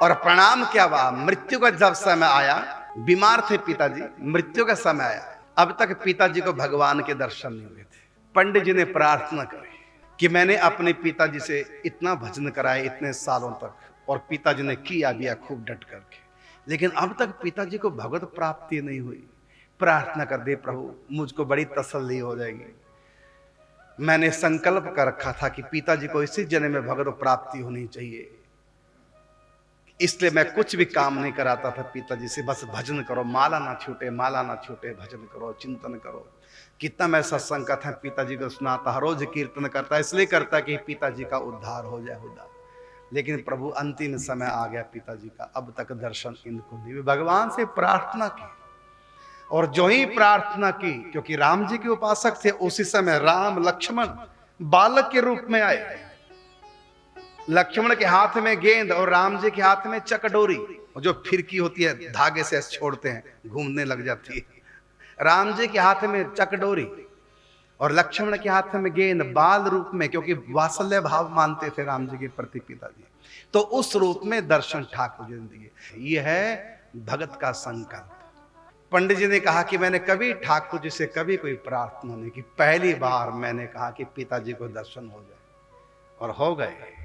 और परिणाम क्या हुआ? मृत्यु का जब समय आया, बीमार थे पिताजी, मृत्यु का समय आया, अब तक पिताजी को भगवान के दर्शन नहीं हुए थे। पंडित जी ने प्रार्थना करी कि मैंने अपने पिताजी से इतना भजन कराया इतने सालों तक, और पिताजी ने किया भी खूब डट करके, लेकिन अब तक पिताजी को भगवत प्राप्ति नहीं हुई। प्रार्थना कर दे प्रभु, मुझको बड़ी तसल्ली हो जाएगी। मैंने संकल्प कर रखा था कि पिताजी को इसी जन्म में भगवत प्राप्ति होनी चाहिए, इसलिए मैं कुछ भी काम नहीं कराता था पिताजी से, बस भजन करो, माला ना छूटे, माला ना छूटे, भजन करो, चिंतन करो। कितना मैं सत्संग का था, पिताजी को सुनाता, रोज कीर्तन करता, इसलिए करता कि पिताजी का उद्धार हो जाए उद्धार। लेकिन प्रभु अंतिम समय आ गया पिताजी का, अब तक दर्शन इनको नहीं हुए। भगवान से प्रार्थना की, और जो ही प्रार्थना की, क्योंकि राम जी के उपासक थे, उसी समय राम लक्ष्मण बालक के रूप में आए। लक्ष्मण के हाथ में गेंद और राम जी के हाथ में चकडोरी, जो फिरकी होती है, धागे से छोड़ते हैं, घूमने लग जाती है। राम जी के हाथ में चकडोरी और लक्ष्मण के हाथ में गेंद, बाल रूप में, क्योंकि वात्सल्य भाव मानते थे राम जी के प्रति पिताजी, तो उस रूप में दर्शन ठाकुर जी ने दिए। ये है भगत का संकल्प। पंडित जी ने कहा कि मैंने कभी ठाकुर जी से कभी कोई प्रार्थना नहीं की, पहली बार मैंने कहा कि पिताजी को दर्शन हो जाए, और हो गए।